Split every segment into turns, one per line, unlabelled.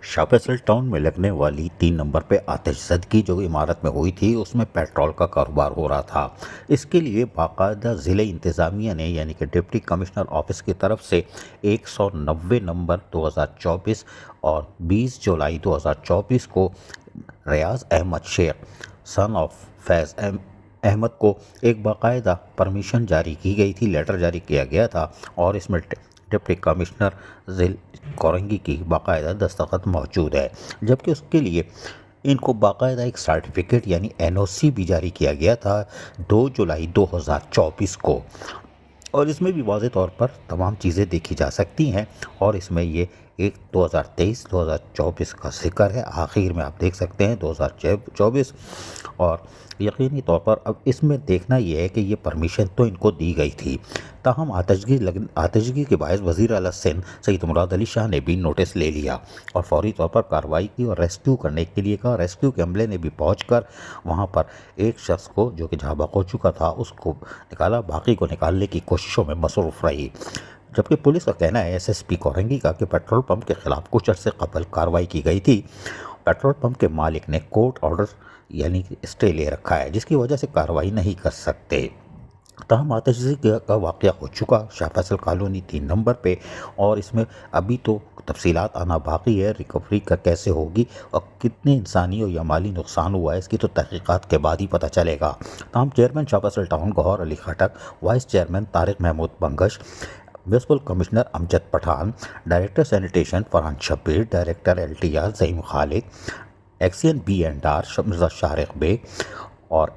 Shah Faisal town में लगने वाली 3 नंबर पे आतिशज़दगी जो इमारत में हुई थी उसमें पेट्रोल का कारोबार हो रहा था। इसके लिए बाकायदा ज़िले इंतज़ामिया ने यानी कि डिप्टी कमिश्नर ऑफिस की तरफ से 190 नंबर 2024 और 20 जुलाई 2024 को रियाज अहमद शेख सन ऑफ फैज़ अहमद को एक बाकायदा परमिशन जारी की गई थी, लेटर जारी किया गया था और इसमें डिप्टी कमिश्नर ज़िल कोरंगी की बाकायदा दस्तखत मौजूद है। जबकि उसके लिए इनको बाकायदा एक सर्टिफिकेट यानी एनओसी भी जारी किया गया था 2 जुलाई 2024 को, और इसमें भी वाज़ेह तौर पर तमाम चीज़ें देखी जा सकती हैं। और इसमें ये एक 2023-2024 का ज़िक्र है, आखिर में आप देख सकते हैं 2024। और यकीनी तौर पर अब इसमें देखना ये है कि ये परमिशन तो इनको दी गई थी, ताहम आतिशगी के बायस वज़ीर आला सिंध सैयद मुराद अली शाह ने भी नोटिस ले लिया और फौरी तौर पर कार्रवाई की और रेस्क्यू करने के लिए कहा। रेस्क्यू के अमले ने भी पहुंचकर वहां पर एक शख्स को जो कि जहाँ हो चुका था उसको निकाला, बाकी को निकालने की कोशिशों में मसरूफ़ रही। जबकि पुलिस का कहना है एसएसपी कोरंगी का कि पेट्रोल पंप के खिलाफ कुछ अर्से कबल कार्रवाई की गई थी। पेट्रोल पंप के मालिक ने कोर्ट ऑर्डर यानी कि स्टे ले रखा है, जिसकी वजह से कार्रवाई नहीं कर सकते। ताहम आतिशज़दगी का वाक़या हो चुका शाह फैसल कॉलोनी 3 नंबर पे, और इसमें अभी तो तफसीलात आना बाकी है। रिकवरी का कैसे होगी और कितने इंसानी और या माली नुकसान हुआ है इसकी तो तहकीकात के बाद ही पता चलेगा। ताहम chairman Shah Faisal town Gohar Ali Khattak, vice chairman Tariq Mahmood Bangash, municipal commissioner Amjad Pathan, director sanitation Farhan Shabbir, director LTR Zaheem Khalid, XEN B and R Mirza Shariq Baig और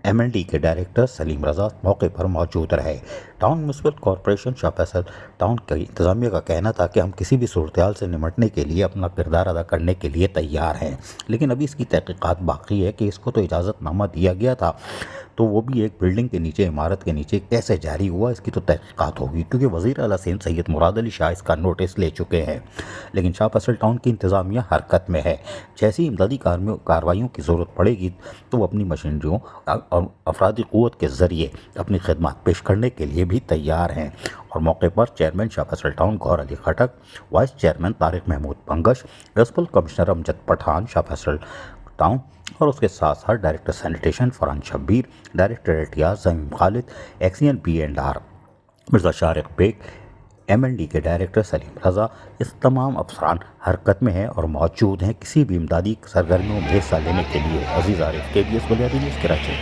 एमएनडी के डायरेक्टर सलीम रज़ा मौके पर मौजूद रहे। Town municipal corporation Shah Faisal town की इंतज़ामिया का कहना था कि हम किसी भी सूरत से निमटने के लिए अपना किरदार अदा करने के लिए तैयार हैं, लेकिन अभी इसकी तहकीकात बाकी है कि इसको तो इजाज़तनामा दिया गया था, तो वो भी एक बिल्डिंग के नीचे, इमारत के नीचे कैसे जारी हुआ इसकी तो तहकीकात होगी, क्योंकि वज़ीर आला सिंध सैयद मुराद अली शाह इसका नोटिस ले चुके हैं। लेकिन शाह फैसल टाउन की इंतज़ामिया हरकत में है। जैसी इमदादी कार्रवाइयों की ज़रूरत पड़ेगी तो वो अपनी मशीनरियों और अफरादी क़ुव्वत के ज़रिए अपनी खिदमत पेश करने के लिए भी तैयार हैं। और मौके पर chairman Shah Faisal town Gohar Ali Khattak, vice chairman Tariq Mahmood Bangash, municipal commissioner Amjad Pathan Shah Faisal town और उसके साथ साथ director sanitation Farhan Shabbir, director LTR Zaheem Khalid, XEN B and R Mirza Shariq Baig, MND के डायरेक्टर सलीम रज़ा, इस तमाम अफसरान हरकत में हैं और मौजूद हैं किसी भी इमदादी सरगर्मियों में हिस्सा लेने के लिए। अजीज़ आरिफ, KBS बुनियादी न्यूज़, कराची।